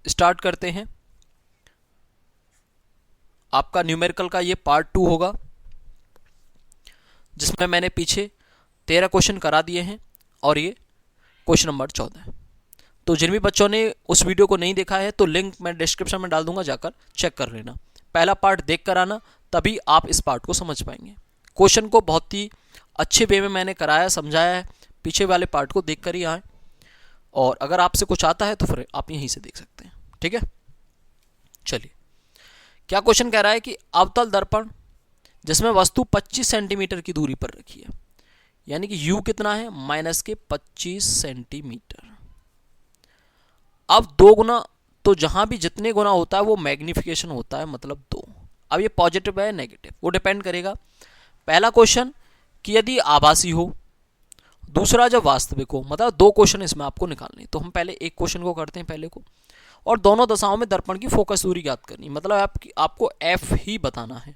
Start करते हैं। आपका न्यूमेरिकल का ये पार्ट 2 होगा, जिसमें मैंने पीछे 13 क्वेश्चन करा दिए हैं और ये क्वेश्चन नंबर 14 है। तो जिन भी बच्चों ने उस वीडियो को नहीं देखा है तो लिंक मैं डिस्क्रिप्शन में डाल दूंगा, जाकर चेक कर लेना। पहला पार्ट देख कर आना, तभी आप इस पार्ट को समझ पाएंगे। क्वेश्चन को बहुत ही अच्छे वे में मैंने कराया, समझाया है, पीछे वाले पार्ट को देख कर ही आए। और अगर आपसे कुछ आता है तो फिर आप यहीं से देख सकते हैं, ठीक है। चलिए, क्या क्वेश्चन कह रहा है कि अवतल दर्पण जिसमें वस्तु 25 सेंटीमीटर की दूरी पर रखी है, यानी कि u कितना है, -25 सेंटीमीटर। अब 2 गुना, तो जहां भी जितने गुना होता है वो मैग्निफिकेशन होता है, मतलब 2। अब ये पॉजिटिव है नेगेटिव, वो डिपेंड करेगा। पहला क्वेश्चन कि यदि आभासी हो, दूसरा जब वास्तविक हो, मतलब 2 क्वेश्चन इसमें आपको निकालने। तो हम पहले एक क्वेश्चन को करते हैं पहले को, और दोनों दशाओं में दर्पण की फोकस दूरी ज्ञात करनी, मतलब आपको f ही बताना है।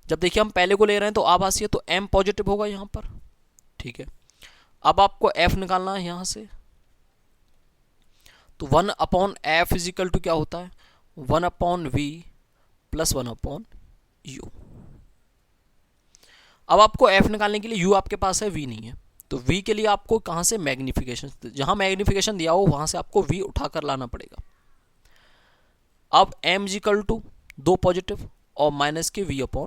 जब देखिए हम पहले को ले रहे हैं तो आभासी है, तो m पॉजिटिव होगा यहाँ पर, ठीक है। अब आपको f निकालना है यहाँ से, तो 1/f इजिकल टू क्या होता है, 1/v प्लस 1/u। अब आपको f निकालने के लिए u आपके पास है, v नहीं है, तो v के लिए आपको कहां से मैग्निफिकेशन, जहां मैग्निफिकेशन दिया हो वहां से आपको v उठाकर लाना पड़ेगा। अब m इजिकल टू 2 पॉजिटिव और माइनस के v/u,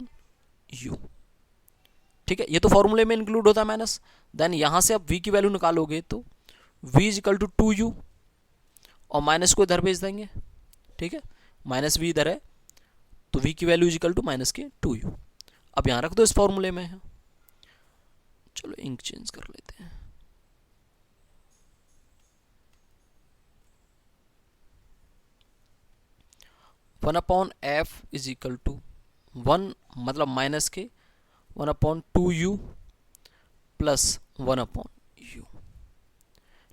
ठीक है। ये तो फॉर्मूले में इंक्लूड होता है माइनस। देन यहां से अब v की वैल्यू निकालोगे तो v इजिकल टू 2u और माइनस को इधर भेज देंगे, ठीक है। माइनस v इधर है तो v की वैल्यू इजिकल टू माइनस के 2u। अब यहां रख दो, इस फॉर्मूले में है। चलो इंक चेंज कर लेते हैं। One upon F is equal to 1, मतलब माइनस के 1/2u प्लस 1/u।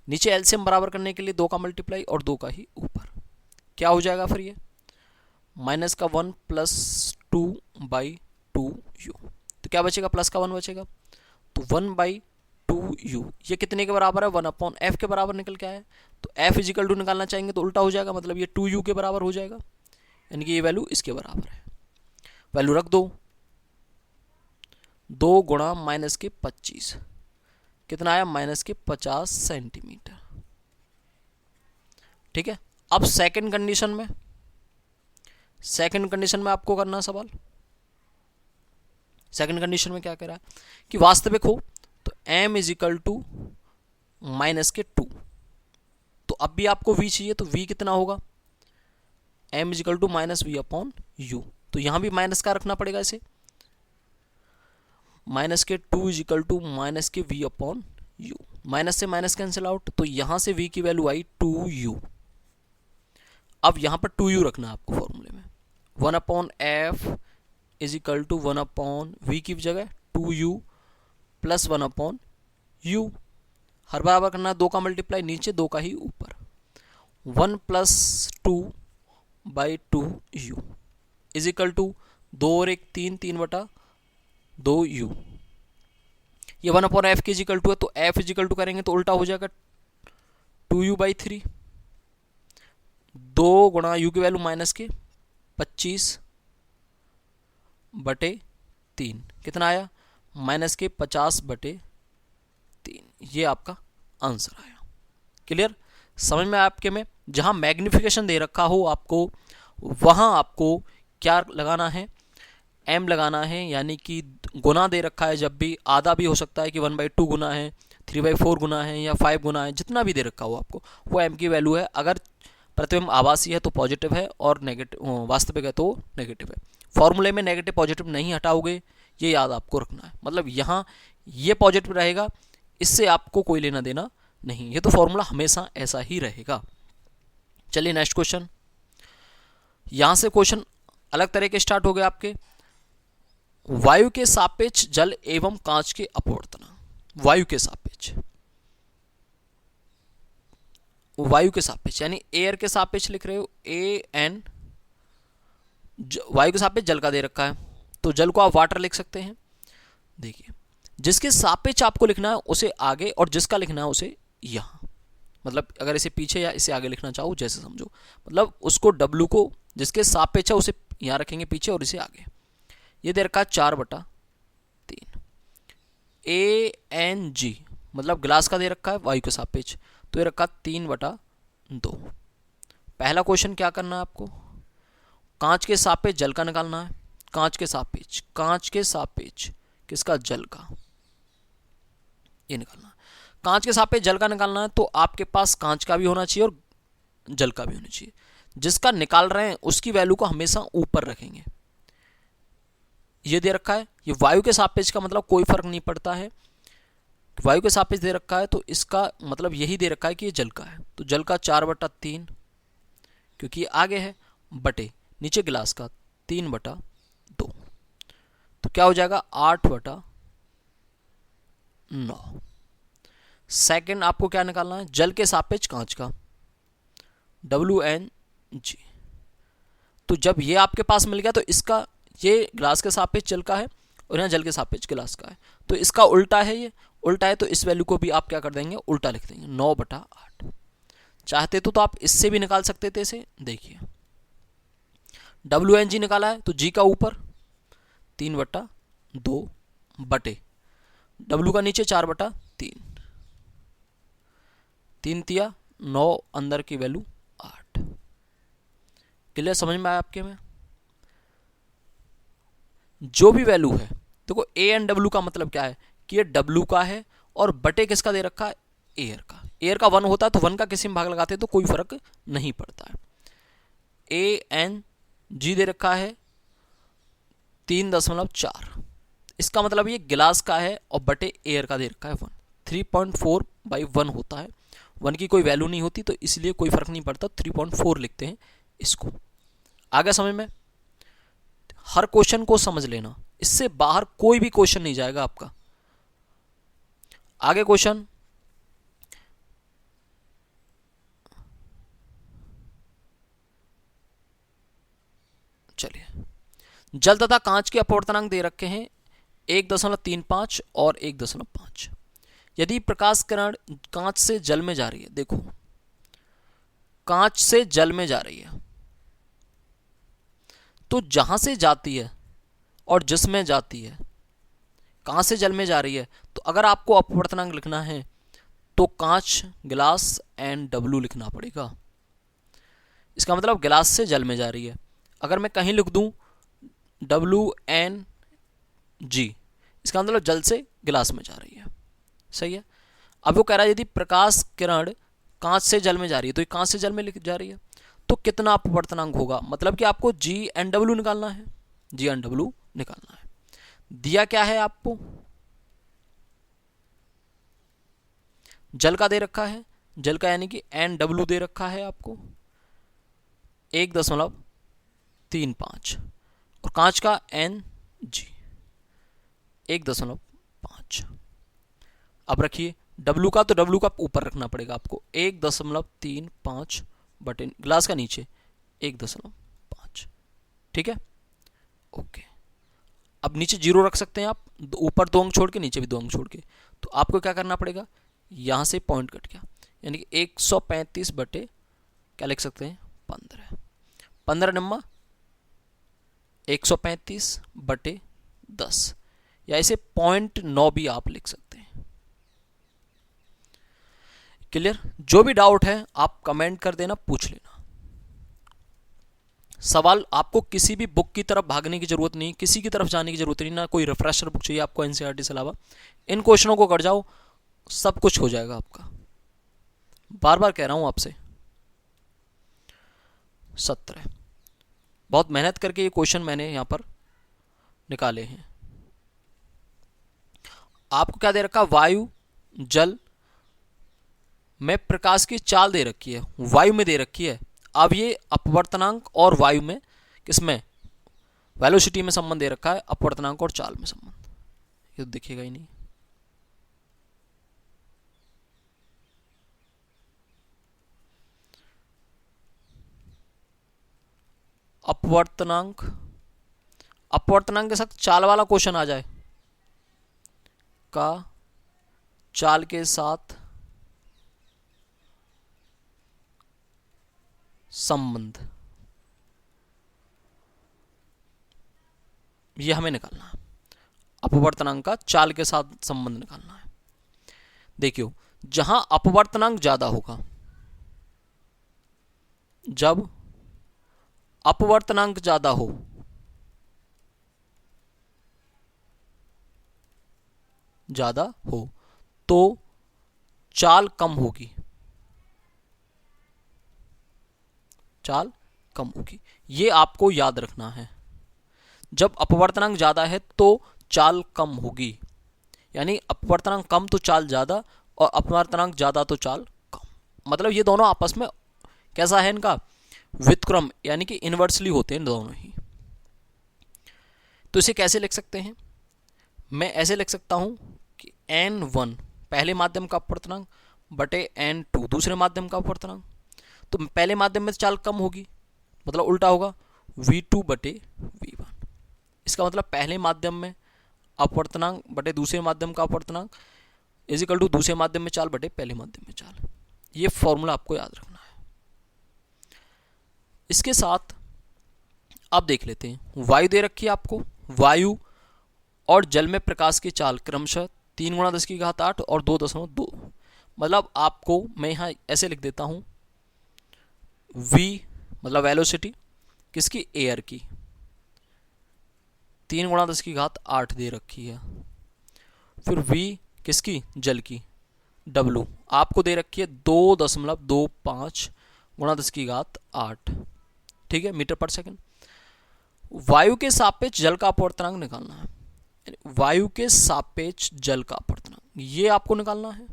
नीचे एलसीएम बराबर करने के लिए 2 का मल्टीप्लाई और 2 का ही ऊपर, क्या हो जाएगा फिर ये माइनस का 1 प्लस 2/2u। तो क्या बचेगा, प्लस का 1 बचेगा, तो 1/2u ये कितने के बराबर है, 1/f के बराबर निकल के आया। तो f इजिकल टू निकालना चाहेंगे तो उल्टा हो जाएगा, मतलब ये 2u के बराबर हो जाएगा, यानी कि ये वैल्यू इसके बराबर है। वैल्यू रख दो, 2 गुणा माइनस के 25 कितना आया, -50 सेंटीमीटर, ठीक है। अब सेकंड कंडीशन में आपको करना सवाल। सेकंड कंडीशन में क्या कह रहा है कि वास्तविक हो तो m इजिकल टू -2। तो अब भी आपको v चाहिए, तो v कितना होगा, m इजिकल टू -v/u। तो यहां भी माइनस का रखना पड़ेगा इसे, -2 इजिकल टू -v/u। माइनस से माइनस कैंसिल आउट, तो यहां से v की वैल्यू आई 2u। अब यहां पर 2u रखना है आपको फॉर्मूले में, 1/f इजिकल टू 1/v की जगह 2u प्लस 1/u। हर बराबर करना है 2 का मल्टीप्लाई नीचे, 2 का ही ऊपर, 1 प्लस 2/2u इजिकल टू 2 और 1 3, 3/2u। ये 1/f के इजिकल टू है, तो f इजिकल टू करेंगे तो उल्टा हो जाएगा 2u/3। 2 गुणा u की वैल्यू माइनस के 25/3 कितना आया, माइनस के 50/3। ये आपका आंसर आया। क्लियर, समझ में आपके में। जहां मैग्निफिकेशन दे रखा हो आपको, वहां आपको क्या लगाना है, m लगाना है, यानी कि गुना दे रखा है जब भी, आधा भी हो सकता है कि 1/2 गुना है, 3/4 गुना है या 5 गुना है, जितना भी दे रखा हो आपको वो m की वैल्यू है। अगर प्रतिबिंब आभासी है तो पॉजिटिव है और नेगेटिव वास्तविक है तो नेगेटिव है। फॉर्मूले में नेगेटिव पॉजिटिव नहीं हटाओगे, ये याद आपको रखना है। मतलब यहाँ ये पॉजिटिव रहेगा, इससे आपको कोई लेना देना नहीं, ये तो फॉर्मूला हमेशा ऐसा ही रहेगा। चलिए नेक्स्ट क्वेश्चन। यहां से क्वेश्चन अलग तरह के स्टार्ट हो गए आपके। वायु के सापेक्ष जल एवं कांच के अपवर्तना। वायु के सापेक्ष यानी एयर के सापेक्ष लिख रहे हो, AN। वायु के सापेक्ष जल का दे रखा है, तो जल को आप वाटर लिख सकते हैं। देखिए, जिसके सापेक्ष आपको लिखना है उसे आगे और जिसका लिखना है उसे यहां। मतलब अगर इसे पीछे या इसे आगे लिखना चाहो जैसे समझो, मतलब उसको W को जिसके सापेक्ष है उसे यहाँ रखेंगे पीछे और इसे आगे। ये दे रखा है 4/3। ANG मतलब गिलास का दे रखा है वायु के सापेक्ष, तो ये रखा 3/2। पहला क्वेश्चन क्या करना है आपको, कांच के सापेक्ष जल का निकालना है। कांच के सापेक्ष किसका, जल का, ये निकालना है। कांच के सापेक्ष जल का निकालना है तो आपके पास कांच का भी होना चाहिए और जल का भी होना चाहिए। जिसका निकाल रहे हैं उसकी वैल्यू को हमेशा ऊपर रखेंगे। ये दे रखा है, ये वायु के सापेक्ष का मतलब कोई फर्क नहीं पड़ता है, वायु के सापेक्ष दे रखा है तो इसका मतलब यही दे रखा है कि ये जल का है, तो जल का 4/3 क्योंकि ये आगे है, बटे नीचे गिलास का 3/2, तो क्या हो जाएगा 8/9। सेकंड आपको क्या निकालना है, जल के सापेक्ष कांच का, WNG। तो जब ये आपके पास मिल गया तो इसका, ये ग्लास के सापेक्ष जल का है और यहाँ जल के सापेक्ष गिलास का है, तो इसका उल्टा है, ये उल्टा है तो इस वैल्यू को भी आप क्या कर देंगे, उल्टा लिख देंगे, 9/8। चाहते तो आप इससे भी निकाल सकते थे इसे, देखिए WNG निकाला है तो G का ऊपर 3/2 बटे W का नीचे 4/3, 3×3 9, अंदर की वैल्यू 8। क्लियर, समझ में आया आपके में। जो भी वैल्यू है देखो, ए एंड डब्ल्यू का मतलब क्या है कि ये डब्ल्यू का है और बटे किसका दे रखा है, एयर का। एयर का 1 होता है तो 1 का किसी में भाग लगाते हैं तो कोई फर्क नहीं पड़ता है। ANG दे रखा है 3.4, इसका मतलब ये गिलास का है और बटे एयर का दे रखा है 1। 3.4/1 होता है, 1 की कोई वैल्यू नहीं होती तो इसलिए कोई फर्क नहीं पड़ता, 3.4 लिखते हैं इसको। आगे समझ में, हर क्वेश्चन को समझ लेना, इससे बाहर कोई भी क्वेश्चन नहीं जाएगा आपका। आगे क्वेश्चन, चलिए, जल तथा कांच के अपवर्तनांक दे रखे हैं 1.35 और 1.5। यदि प्रकाश किरण कांच से जल में जा रही है, देखो कांच से जल में जा रही है तो जहां से जाती है और जिसमें जाती है, कहां से जल में जा रही है, तो अगर आपको अपवर्तनांक लिखना है तो कांच, गिलास एंड W लिखना पड़ेगा। इसका मतलब गिलास से जल में जा रही है। अगर मैं कहीं लिख दूं WNG, इसका मतलब जल से गिलास में जा रही है, सही है। अब वो कह रहा है यदि प्रकाश किरण कांच से जल में जा रही है, तो ये कांच से जल में जा रही है तो कितना अपवर्तनांक होगा, मतलब कि आपको G एंड W निकालना है, G एंड W निकालना है। दिया क्या है आपको, जल का दे रखा है, जल का यानी कि NW दे रखा है आपको 1.35 और कांच का NG 1.5। अब रखिए W का, तो W का ऊपर रखना पड़ेगा आपको, 1.35 बटे ग्लास का नीचे 1.5, ठीक है, ओके। अब नीचे 0 रख सकते हैं आप, ऊपर 2 अंक छोड़ के, नीचे भी 2 अंक छोड़ के, तो आपको क्या करना पड़ेगा, यहां से पॉइंट कट गया, यानी कि 135 बटे क्या लिख सकते हैं, 15, 15 नंबर 135 बटे 10, या इसे 0.9 भी आप लिख सकते हैं। क्लियर, जो भी डाउट है आप कमेंट कर देना, पूछ लेना। सवाल, आपको किसी भी बुक की तरफ भागने की जरूरत नहीं, किसी की तरफ जाने की जरूरत नहीं, ना कोई रिफ्रेशर बुक चाहिए आपको एनसीईआरटी से अलावा। इन क्वेश्चनों को कर जाओ, सब कुछ हो जाएगा आपका। बार बार कह रहा हूं आपसे। 17 बहुत मेहनत करके ये क्वेश्चन मैंने यहां पर निकाले हैं। आपको क्या दे रखा, वायु जल में प्रकाश की चाल दे रखी है, वायु में दे रखी है। अब ये अपवर्तनांक और वायु में, किसमें, वेलोसिटी में संबंध दे रखा है, अपवर्तनांक और चाल में संबंध, ये तो दिखेगा ही नहीं। अपवर्तनांक, अपवर्तनांक के साथ चाल वाला क्वेश्चन आ जाए, का चाल के साथ संबंध, ये हमें निकालना है। अपवर्तनांक का चाल के साथ संबंध निकालना है। देखियो, जहां अपवर्तनांक ज्यादा होगा, जब अपवर्तनांक ज्यादा हो तो चाल कम होगी, चाल कम होगी। ये आपको याद रखना है। जब अपवर्तनांक ज्यादा है तो चाल कम होगी, यानी अपवर्तनांक कम तो चाल ज्यादा, और अपवर्तनांक ज्यादा तो चाल कम। मतलब ये दोनों आपस में कैसा है, इनका व्युत्क्रम यानी कि इनवर्सली होते हैं दोनों ही। तो इसे कैसे लिख सकते हैं? मैं ऐसे लिख सकता हूं कि n1 पहले माध्यम का अपवर्तनांक बटे n2 दूसरे माध्यम का अपवर्तनांक। तो पहले माध्यम में चाल कम होगी, मतलब उल्टा होगा v2 बटे v1। इसका मतलब पहले माध्यम में अपवर्तनांक बटे दूसरे माध्यम का अपवर्तनांक इज इक्वल टू दूसरे माध्यम में चाल बटे पहले माध्यम में चाल। ये फॉर्मूला आपको याद रखना है। इसके साथ आप देख लेते हैं, वायु दे रखी है आपको। वायु और जल में प्रकाश की चाल क्रमशः 3 × 10⁸ और 2.2। मतलब आपको मैं यहाँ ऐसे लिख देता हूँ, v मतलब वेलोसिटी किसकी, एयर की, 3 × 10⁸ दे रखी है। फिर v किसकी, जल की, w आपको दे रखी है 2.25 × 10⁸, ठीक है, मीटर पर सेकंड। वायु के सापेक्ष जल का अपवर्तनांक निकालना है। वायु के सापेक्ष जल का अपवर्तनांक ये आपको निकालना है,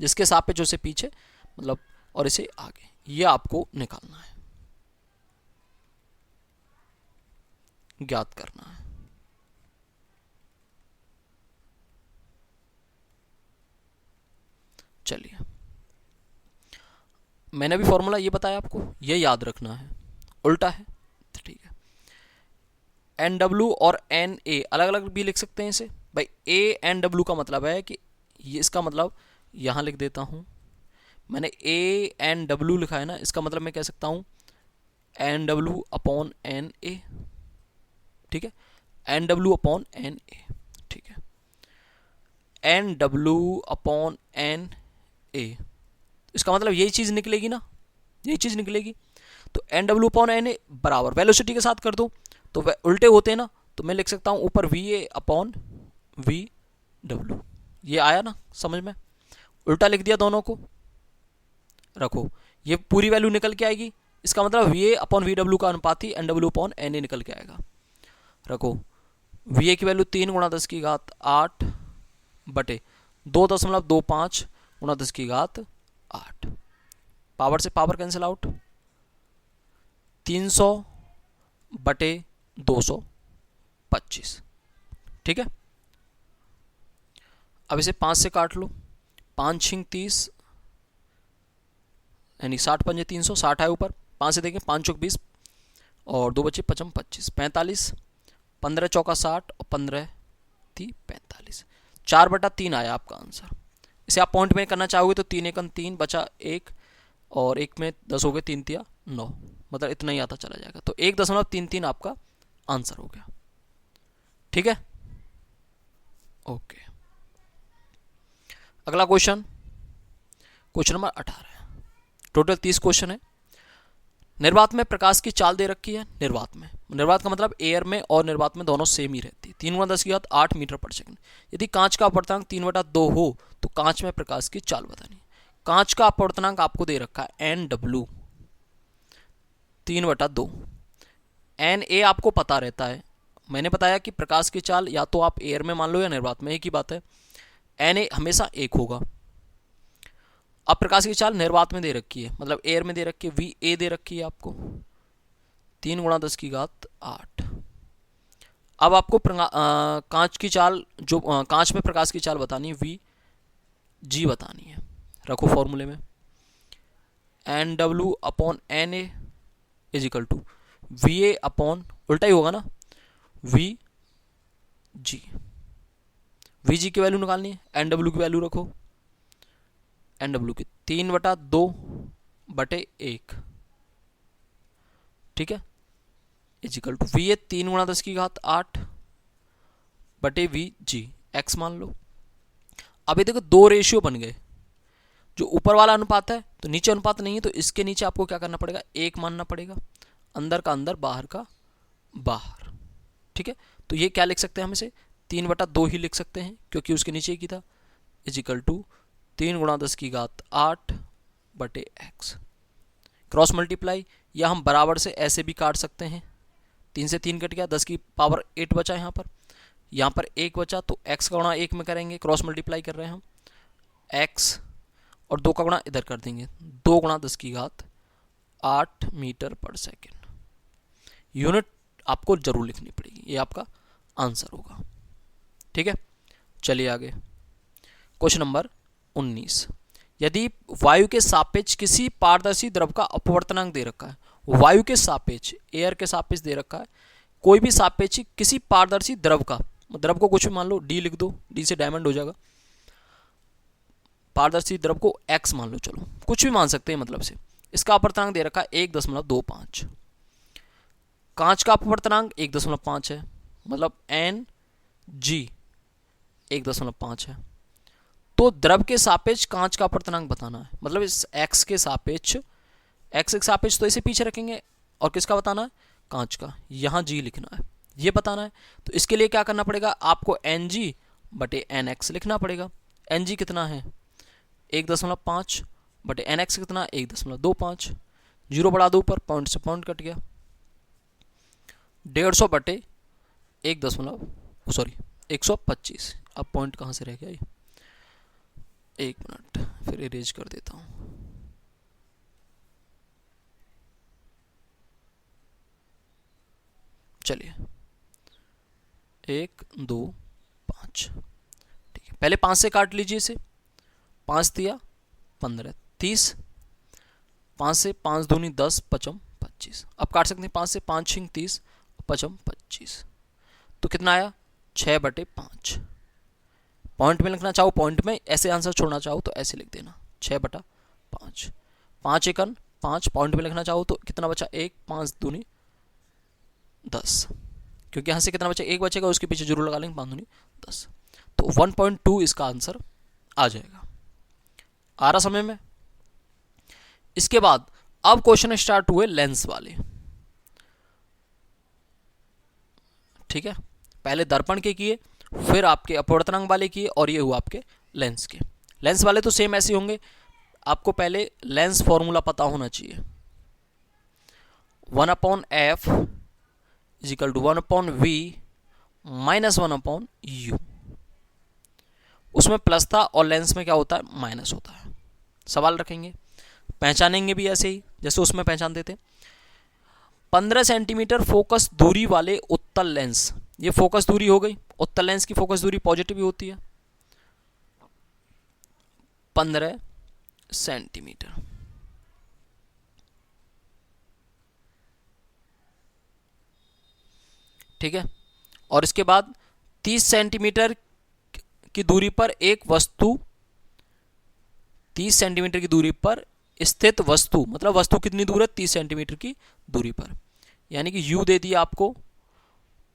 जिसके सापेक्ष उसे पीछे मतलब और इसे आगे, ये आपको निकालना है, ज्ञात करना है। चलिए, मैंने अभी फॉर्मूला ये बताया आपको, ये याद रखना है, उल्टा है तो ठीक है। NW और NA अलग अलग भी लिख सकते हैं इसे भाई। ANW का मतलब है कि ये, इसका मतलब यहां लिख देता हूं, मैंने ANW लिखा है ना, इसका मतलब मैं कह सकता हूं NW अपॉन NA, ठीक है, NW अपॉन NA, ठीक है, NW अपॉन NA। इसका मतलब यही चीज निकलेगी ना, यही चीज निकलेगी। तो NW अपॉन NA बराबर वेलोसिटी के साथ कर दो तो उल्टे होते हैं ना, तो मैं लिख सकता हूं ऊपर VA अपॉन VW। ये आया ना समझ में, उल्टा लिख दिया दोनों को, रखो ये पूरी वैल्यू निकल के आएगी। इसका मतलब VA अपॉन VW का अनुपाती NW अपॉन NA निकल के आएगा। रखो VA की वैल्यू 3 × 10⁸ बटे 2.25 × 10⁸। पावर से पावर कैंसिल आउट, 300 बटे 225, ठीक है। अब इसे 5 से काट लो, 5 × 30 यानी 60 पंजे 300, 60 है ऊपर, 5 से देखें 5 × 20 और 2 बचे 55 25 45, 15 × 4 = 60 और 15 × 3 = 45। 4/3 आया आपका आंसर। इसे आप पॉइंट में करना चाहोगे तो 3 × 3 बचा 1 और 1 में 10 हो गए, 3 × 3 = 9, मतलब इतना ही आता चला जाएगा। तो 1.33 आपका आंसर हो गया, ठीक है, ओके। अगला question, question number 18। Total 30 question है। निर्वात में प्रकाश की चाल दे रखी है। निर्वात का मतलब एयर में और निर्वात में दोनों सेम ही रहती है। 3 × 10⁸ मीटर पर सेकंड। यदि कांच का अपवर्तनांक 3/2 हो तो कांच में प्रकाश की चाल बतानी है। कांच का अपवर्तनांक आपको दे रखा है NW 3/2। NA आपको पता रहता है, मैंने बताया कि प्रकाश की चाल या तो आप एयर में मान लो या निर्वात में, एक ही बात है। NA हमेशा 1 होगा। अब प्रकाश की चाल निर्वात में दे रखी है, मतलब एयर में दे रखी है, VA दे रखी है आपको 3 × 10⁸। अब आपको कांच की चाल, जो कांच में प्रकाश की चाल बतानी है, VG बतानी है। रखो फॉर्मूले में, NW upon NA is equal to VA upon, उल्टा ही होगा ना, VG। VG की वैल्यू निकालनी है, NW की वैल्यू रखो, NW की 3/2 बटे 1 ठीक है, इजिकल टू वी ए 3 गुणा 10 की घात 8 बटे वी जी एक्स मान लो। अभी देखो दो रेशियो बन गए, जो ऊपर वाला अनुपात है तो नीचे अनुपात नहीं है, तो इसके नीचे आपको क्या करना पड़ेगा, एक मानना पड़ेगा, अंदर का अंदर बाहर का बाहर। ठीक है, तो ये क्या लिख सकते हैं हम इसे 3/2 ही लिख सकते हैं क्योंकि उसके नीचे ही था, इजिकल टू 3 गुणा 10 की घात 8 बटे एक्स। क्रॉस मल्टीप्लाई, या हम बराबर से ऐसे भी काट सकते हैं, 3 से 3 कट गया, 10 की पावर 8 बचा यहाँ पर 1 बचा, तो x का गुणा 1 में करेंगे, क्रॉस मल्टीप्लाई कर रहे हैं हम, x और 2 का गुणा इधर कर देंगे, 2 गुणा 10 की घात 8 मीटर पर सेकेंड। यूनिट आपको जरूर लिखनी पड़ेगी, ये आपका आंसर होगा। ठीक है, चलिए आगे। क्वेश्चन नंबर 19, यदि वायु के सापेक्ष किसी पारदर्शी द्रव का अपवर्तनांक दे रखा है, वायु के सापेक्ष, एयर के सापेक्ष दे रखा है, कोई भी सापेक्ष किसी पारदर्शी द्रव का, द्रव को कुछ भी मान लो, डी लिख दो, डी से डायमंड हो जाएगा, पारदर्शी द्रव को एक्स मान लो, चलो कुछ भी मान सकते हैं मतलब से, इसका अपवर्तनांक दे रखा है 1.25, कांच का अपवर्तनांक 1.5 है, मतलब एन जी 1.5 है, तो द्रव के सापेक्ष कांच का अपवर्तनांक बताना है, मतलब इस एक्स के सापेक्ष, एक्स के सापेक्ष तो इसे पीछे रखेंगे, और किसका बताना है, कांच का, यहाँ जी लिखना है, ये बताना है। तो इसके लिए क्या करना पड़ेगा, आपको एन जी बटे एन एक्स लिखना पड़ेगा। एन जी कितना है 1.5 बटे एन एक्स कितना 1.25, जीरो बढ़ा दो ऊपर, पॉइंट से पॉइंट कट गया, 150 बटे 125। अब पॉइंट कहाँ से रह गया ये, एक मिनट फिर इरेज कर देता हूँ। चलिए 1 2 5, ठीक है, पहले 5 से काट लीजिए इसे, 5 दिया 15 30, 5 से 5 दूनी 10 पचम 25। अब काट सकते हैं 5 से, 5 छिंग 30 पचम 25, तो कितना आया 6/5। पॉइंट में लिखना चाहो पॉइंट में, ऐसे आंसर छोड़ना चाहो तो ऐसे लिख देना 6/5। 5 एकन 5, पॉइंट में लिखना चाहो तो कितना बचा 1, 5 दूनी 10, क्योंकि यहाँ से कितना बचा 1 बचेगा, उसके पीछे जरूर लगा लेंगे, 5 दूनी 10, तो 1.2 इसका आंसर आ जाएगा। आ रहा समय में। इसके बाद अब क्वेश्चन स्टार्ट हुए लेंस वाले। ठीक है, पहले दर्पण के किए, फिर आपके अपवर्तनांक वाले किए, और ये हुआ आपके लेंस के। लेंस वाले तो सेम ऐसे होंगे, आपको पहले लेंस फॉर्मूला पता होना चाहिए, 1/f is equal to 1/v minus 1/u। उसमें प्लस था और लेंस में क्या होता है माइनस होता है। सवाल रखेंगे, पहचानेंगे भी ऐसे ही जैसे उसमें पहचानते थे। 15 सेंटीमीटर फोकस दूरी वाले उत्तल लेंस, ये फोकस दूरी हो गई, उत्तल लेंस की फोकस दूरी पॉजिटिव ही होती है, 15 सेंटीमीटर। ठीक है, और इसके बाद 30 सेंटीमीटर की दूरी पर एक वस्तु, 30 सेंटीमीटर की दूरी पर स्थित वस्तु, मतलब वस्तु कितनी दूर है 30 सेंटीमीटर की दूरी पर, यानी कि u दे दिया आपको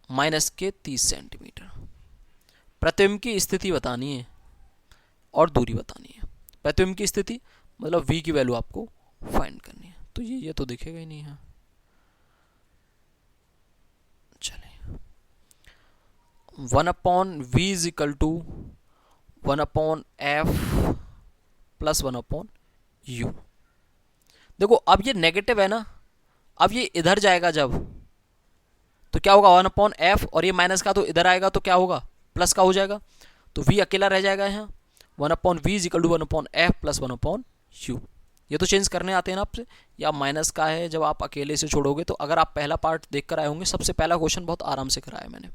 -30 सेंटीमीटर। प्रतिबिंब की स्थिति बतानी है और दूरी बतानी है। प्रतिबिंब की स्थिति मतलब v की वैल्यू आपको फाइंड करनी है, तो ये तो दिखेगा ही नहीं है। चलिए 1/v is equal to 1/f plus 1/u। देखो अब ये नेगेटिव है ना, अब ये इधर जाएगा जब, तो क्या होगा 1/f, और ये माइनस का तो इधर आएगा तो क्या होगा प्लस का हो जाएगा, तो v अकेला रह जाएगा यहाँ, 1/v is equal to 1/f plus 1/u। ये तो चेंज करने आते हैं ना आपसे, या माइनस का है जब आप अकेले से छोड़ोगे, तो अगर आप पहला पार्ट देख कर आए होंगे, सबसे पहला क्वेश्चन बहुत आराम से कराया मैंने।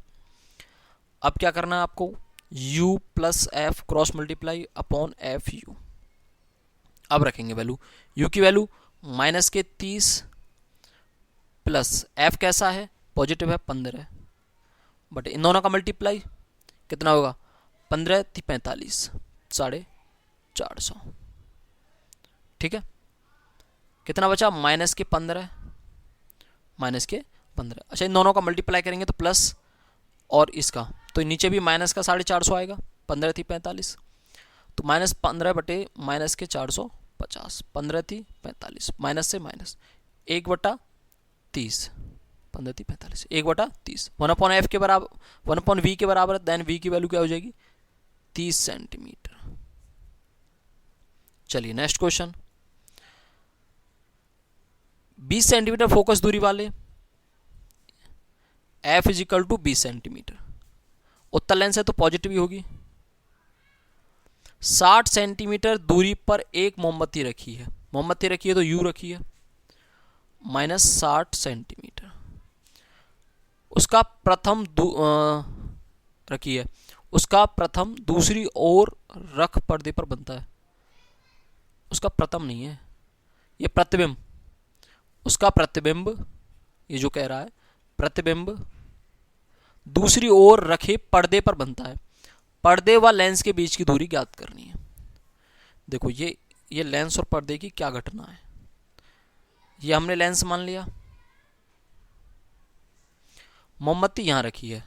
अब क्या करना है आपको, u plus f cross multiply upon F you. अब रखेंगे वैल्यू, u की वैल्यू -30 प्लस f कैसा है पॉजिटिव है 15, बट इन दोनों का मल्टीप्लाई कितना होगा 15 × 45 450। ठीक है, कितना बचा -15 -15। अच्छा, इन दोनों का मल्टीप्लाई करेंगे तो प्लस और इसका, तो नीचे भी माइनस का 450 आएगा, 15 थी 45, तो -15 बटे -450, 15 थी 45, माइनस से माइनस 1/30, 15 थी 45, 1/30, 1/f के बराबर, 1/v के बराबर है, देन v की वैल्यू क्या हो जाएगी 30 सेंटीमीटर। चलिए नेक्स्ट क्वेश्चन, 20 सेंटीमीटर फोकस दूरी वाले f = 20 सेंटीमीटर, उत्तल लेंस है तो पॉजिटिव ही होगी। 60 सेंटीमीटर दूरी पर एक मोमबत्ती रखी है, मोमबत्ती रखी है तो u रखी है, -60 सेंटीमीटर, उसका प्रथम रखी है, उसका प्रथम दूसरी ओर रख पर्दे पर बनता है, उसका प्रथम नहीं है ये प्रतिबिंब, उसका प्रतिबिंब, ये जो कह रहा है प्रतिबिंब दूसरी ओर रखे पर्दे पर बनता है, पर्दे व लेंस के बीच की दूरी ज्ञात करनी है। देखो ये लेंस और पर्दे की क्या घटना है, ये हमने लेंस मान लिया, मोमबत्ती यहां रखी है,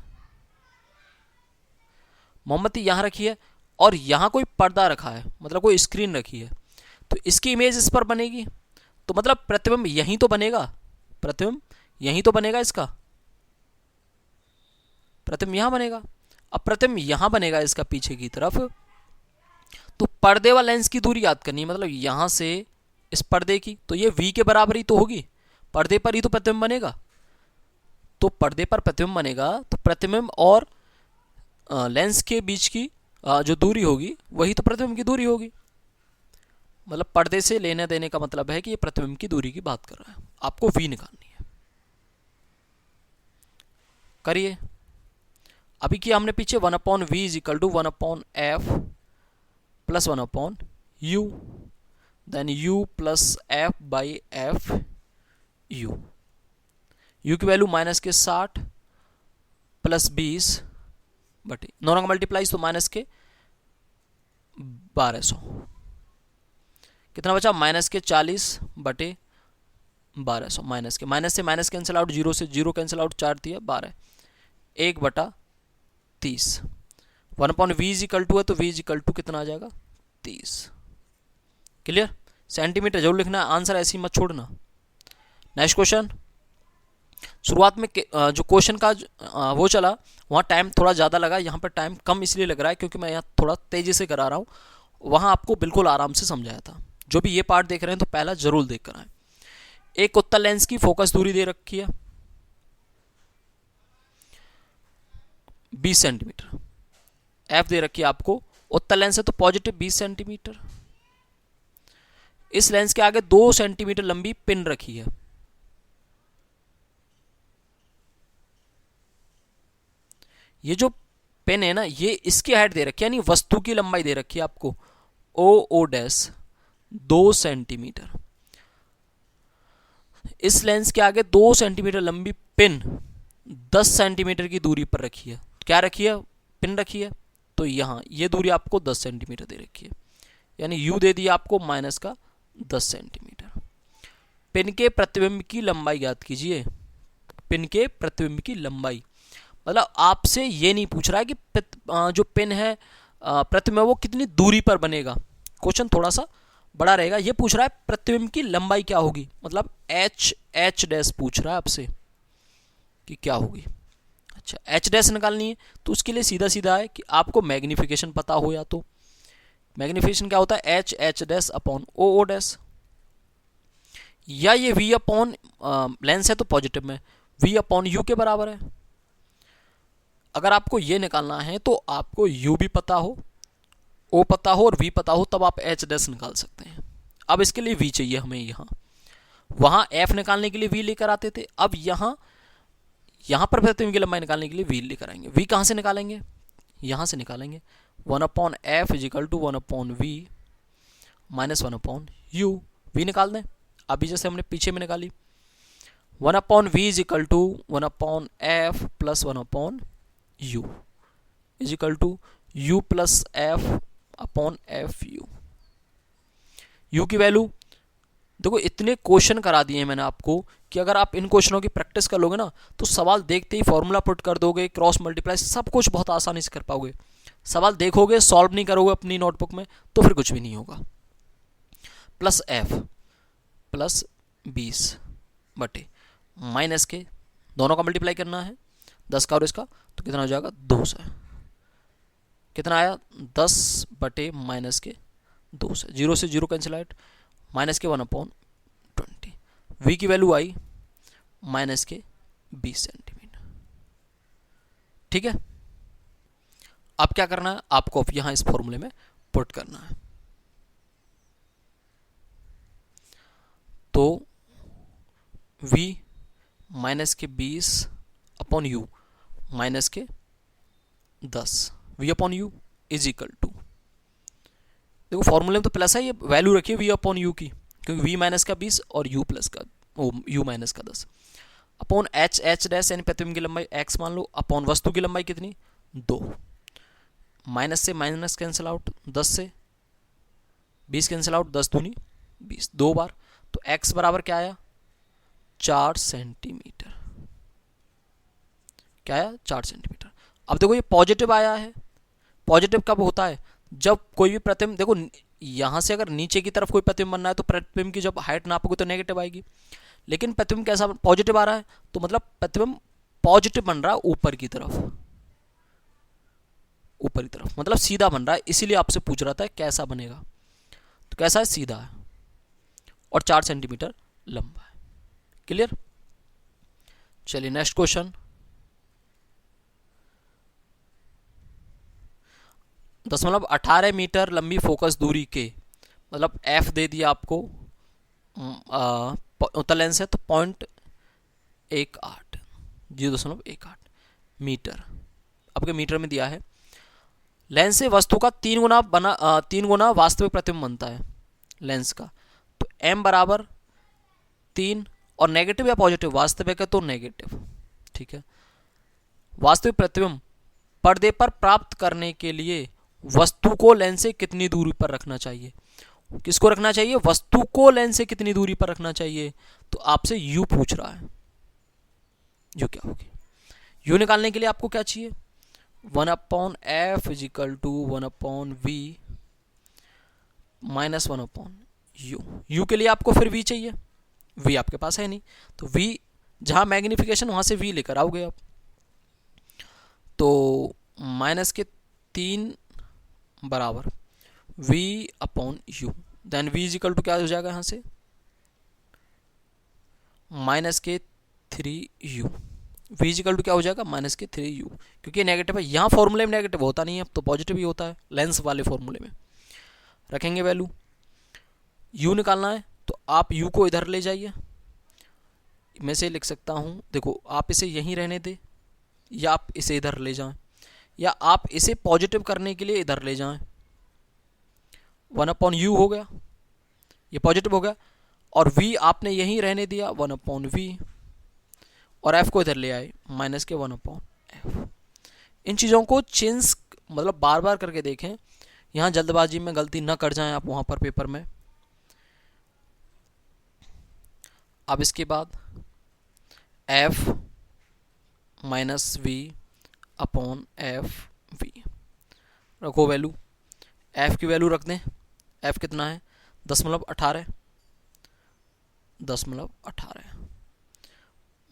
मोमबत्ती यहां रखी है और यहां कोई पर्दा रखा है, मतलब कोई स्क्रीन रखी है, तो इसकी इमेज इस पर बनेगी, तो मतलब प्रतिबिंब यहीं तो बनेगा, प्रतिबिंब यहीं तो बनेगा, इसका प्रतिबिंब यहां बनेगा। अब प्रतिबिंब यहां बनेगा इसका पीछे की तरफ, तो पर्दे व लेंस की दूरी याद करनी है, मतलब यहां से इस पर्दे की, तो ये v के बराबर ही तो होगी, पर्दे पर ही तो प्रतिबिंब बनेगा, तो पर्दे पर प्रतिबिंब बनेगा, तो प्रतिबिंब और लेंस के बीच की जो दूरी होगी वही तो प्रतिबिंब की दूरी होगी, मतलब पर्दे से लेने देने का मतलब है कि ये प्रतिबिंब की दूरी की बात कर रहा है, आपको v निकालनी है। करिए, अभी किया हमने पीछे 1/v = 1/f + 1/u, देन u + f/f u, u की वैल्यू -60 + 20 बटे, दोनों का मल्टीप्लाइज तो -1200, कितना बचा -40 बटे 1200, माइनस से माइनस कैंसिल आउट, जीरो से जीरो कैंसिल आउट, 4 दिया 12, 1/30, 1/v = है तो v = कितना आ जाएगा 30। क्लियर, सेंटीमीटर जरूर लिखना, आंसर ऐसे ही मत छोड़ना। नेक्स्ट क्वेश्चन, शुरुआत में जो क्वेश्चन का वो चला वहाँ टाइम थोड़ा ज़्यादा लगा, यहाँ पर टाइम कम इसलिए लग रहा है क्योंकि मैं यहाँ थोड़ा तेज़ी से करा रहा हूँ, वहाँ आपको बिल्कुल आराम से समझाया था। जो भी ये पार्ट देख रहे हैं तो पहला जरूर देख कर आए। एक उत्तल लेंस की फोकस दूरी दे रखी है 20 सेंटीमीटर, एफ दे रखी है आपको, उत्तल लेंस है तो पॉजिटिव 20 सेंटीमीटर, इस लेंस के आगे 2 सेंटीमीटर लंबी पिन रखी है, ये जो पेन है ना, ये इसकी हाइट दे रखी है, यानी वस्तु की लंबाई दे रखी है आपको ओ डैश 2 सेंटीमीटर, इस लेंस के आगे 2 सेंटीमीटर लंबी पिन 10 सेंटीमीटर की दूरी पर रखी है, क्या रखी है पिन रखी है, तो यहाँ ये दूरी आपको 10 सेंटीमीटर दे रखी है, यानी u दे दिया आपको -10 सेंटीमीटर। पिन के प्रतिबिंब की लंबाई ज्ञात कीजिए, पिन के प्रतिबिंब की लंबाई, मतलब आपसे ये नहीं पूछ रहा है कि जो पिन है प्रतिबिंब वो कितनी दूरी पर बनेगा, क्वेश्चन थोड़ा सा बड़ा रहेगा, ये पूछ रहा है प्रतिबिंब की लंबाई क्या होगी, मतलब h डैश पूछ रहा है आपसे कि क्या होगी। अच्छा, h डैश निकालनी है तो उसके लिए सीधा सीधा है कि आपको मैग्निफिकेशन पता हो, या तो मैग्निफिकेशन क्या होता है h dash upon o dash, या ये v अपॉन लेंस है तो पॉजिटिव में v अपॉन u के बराबर है। अगर आपको ये निकालना है तो आपको u भी पता हो, o पता हो और v पता हो, तब आप h डैश निकाल सकते हैं। अब इसके लिए v चाहिए हमें, यहाँ वहाँ f निकालने के लिए v लेकर आते थे, अब यहाँ पर प्रतिबिंब की लंबाई निकालने के लिए v लेकर आएंगे। v कहाँ से निकालेंगे, यहाँ से निकालेंगे, 1/f = 1/v -1/u, v निकाल दें, अभी जैसे हमने पीछे में निकाली, 1/v = 1/f + 1/u = u + f/fu, u की वैल्यू देखो इतने क्वेश्चन करा दिए हैं मैंने आपको कि अगर आप इन क्वेश्चनों की प्रैक्टिस कर लोगे ना तो सवाल देखते ही फॉर्मूला पुट कर दोगे, क्रॉस मल्टीप्लाई सब कुछ बहुत आसानी से कर पाओगे। सवाल देखोगे, सॉल्व नहीं करोगे अपनी नोटबुक में तो फिर कुछ भी नहीं होगा। प्लस एफ प्लस 20 बटे माइनस के, दोनों का मल्टीप्लाई करना है 10 का और इसका, तो कितना हो जाएगा 2 से। कितना आया 10 बटे माइनस के 2 से, 0 से 0 कैंसिल आउट, माइनस के 1/20। v की वैल्यू आई माइनस के 20 सेंटीमीटर। ठीक है, अब क्या करना है आपको, यहां इस फॉर्मूले में पुट करना है। तो v माइनस के 20 अपॉन u माइनस के 10, v upon u is equal to, देखो फॉर्मूले में तो प्लस है, ये वैल्यू रखिए v अपॉन u की, क्योंकि v माइनस का 20 और u प्लस का u माइनस का 10 अपॉन h डैश यानी प्रतिबिंब की लंबाई x मान लो, अपॉन वस्तु की लंबाई कितनी 2, माइनस से माइनस कैंसिल आउट, 10 से 20 कैंसिल आउट, 10 दूनी 20 दो बार, तो x बराबर क्या आया 4 सेंटीमीटर। क्या आया 4 सेंटीमीटर। अब देखो ये पॉजिटिव आया है, पॉजिटिव कब होता है जब कोई भी प्रतिबिंब, देखो यहां से अगर नीचे की तरफ कोई प्रतिबिंब बनना है तो प्रतिबिंब की जब हाइट नापोगे तो नेगेटिव आएगी, लेकिन प्रतिबिंब कैसा पॉजिटिव आ रहा है तो मतलब प्रतिबिंब पॉजिटिव बन रहा है ऊपर की तरफ, ऊपर की तरफ मतलब सीधा बन रहा है, इसीलिए आपसे पूछ रहा था कैसा बनेगा, तो कैसा है सीधा है और 4 सेंटीमीटर लंबा है। क्लियर। चलिए नेक्स्ट क्वेश्चन, 18 मीटर लंबी फोकस दूरी के, मतलब f दे दिया आपको, उत्तल लेंस है तो 0.18 मीटर, आपके मीटर में दिया है। लेंस से वस्तु का 3 गुना वास्तविक प्रतिबिंब बनता है लेंस का, तो m बराबर 3, और नेगेटिव या पॉजिटिव, वास्तविक है तो नेगेटिव। ठीक है, वास्तविक प्रतिबिंब पर्दे पर प्राप्त करने के लिए वस्तु को लेंस से कितनी दूरी पर रखना चाहिए, किसको रखना चाहिए, वस्तु को लेंस से कितनी दूरी पर रखना चाहिए, तो आपसे u पूछ रहा है। u क्या होगी, u निकालने के लिए आपको क्या चाहिए 1/f is equal to 1/v minus 1/u। u के लिए आपको फिर v चाहिए, v आपके पास है नहीं, तो v जहां मैग्निफिकेशन वहां से v लेकर आओगे आप, तो माइनस के 3 बराबर v upon u, then v is equal to क्या हो जाएगा यहाँ से माइनस के 3u, v is equal to क्या हो जाएगा माइनस के 3u, क्योंकि नेगेटिव है, यहाँ फॉर्मूले में नेगेटिव होता नहीं है तो पॉजिटिव ही होता है, लेंस वाले फॉर्मूले में रखेंगे वैल्यू। u निकालना है तो आप u को इधर ले जाइए, मैं से लिख सकता हूँ, देखो आप इसे यहीं रहने दे या आप इसे इधर ले जाएं, या आप इसे पॉजिटिव करने के लिए इधर ले जाएं, 1/u हो गया, ये पॉजिटिव हो गया, और v आपने यहीं रहने दिया 1/v, और f को इधर ले आए माइनस के 1/f। इन चीज़ों को चेंज मतलब बार बार करके देखें, यहाँ जल्दबाजी में गलती ना कर जाएं आप वहाँ पर पेपर में। अब इसके बाद f minus v upon F V रखो वैल्यू, f की वैल्यू रख दें, f कितना है 10.18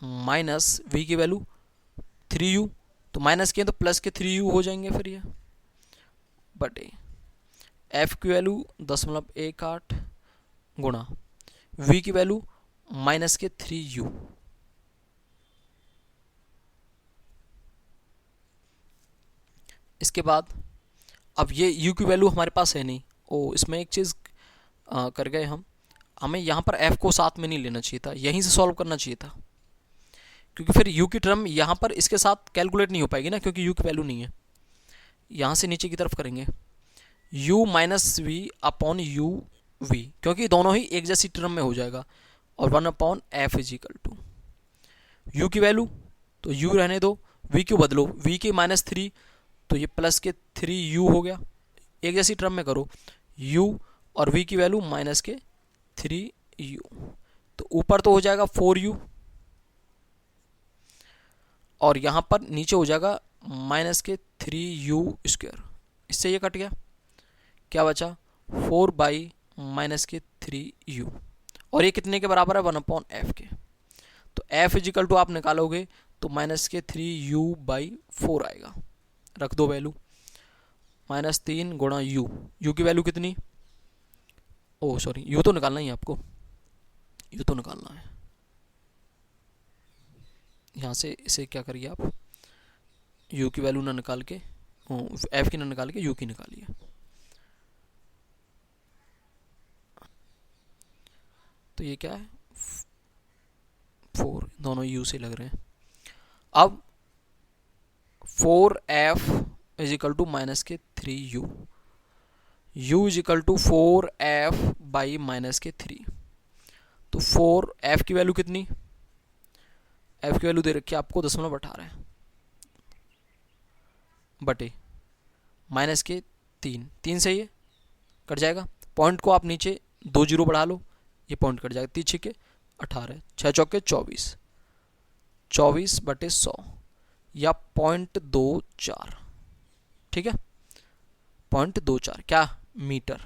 माइनस v की वैल्यू 3u, तो माइनस किए तो प्लस के 3u हो जाएंगे फिर ये, बटे f की वैल्यू 10.18 गुणा v की वैल्यू माइनस के 3u। इसके बाद अब ये u की वैल्यू हमारे पास है नहीं, इसमें एक चीज़ कर गए हमें यहाँ पर f को साथ में नहीं लेना चाहिए था, यहीं से सॉल्व करना चाहिए था, क्योंकि फिर u की टर्म यहाँ पर इसके साथ कैलकुलेट नहीं हो पाएगी ना, क्योंकि u की वैल्यू नहीं है। यहाँ से नीचे की तरफ करेंगे u minus V upon u v, क्योंकि दोनों ही एक जैसी टर्म में हो जाएगा, और 1/f is equal to u की वैल्यू तो u रहने दो, v क्यों बदलो, v की -3 तो ये प्लस के 3u हो गया, एक जैसी टर्म में करो u और v की वैल्यू माइनस के 3 यू, तो ऊपर तो हो जाएगा 4u और यहाँ पर नीचे हो जाएगा -3u²। इससे ये कट गया, क्या बचा 4/-3u, और ये कितने के बराबर है 1/f के। तो f इजिकल टू आप निकालोगे तो -3u/4 आएगा। रख दो वैल्यू, -3 गुणा u, u की वैल्यू कितनी, ओ सॉरी u तो निकालना ही है आपको, u तो निकालना है। यहाँ से इसे क्या करिए आप, u की वैल्यू ना निकाल के, f की ना निकाल के u की निकालिए। तो ये क्या है 4, दोनों u से लग रहे हैं। अब 4f is equal to -3u, u is equal to 4f/-3। तो 4f की वैल्यू कितनी, f की वैल्यू दे रखी है आपको 0.18 बटे -3, 3 से ये कट जाएगा, पॉइंट को आप नीचे 2 जीरो बढ़ा लो, ये पॉइंट कट जाएगा, 3 छिके 18, 6 चौके 24, 24/100 या 0.24, ठीक है 0.24 क्या मीटर,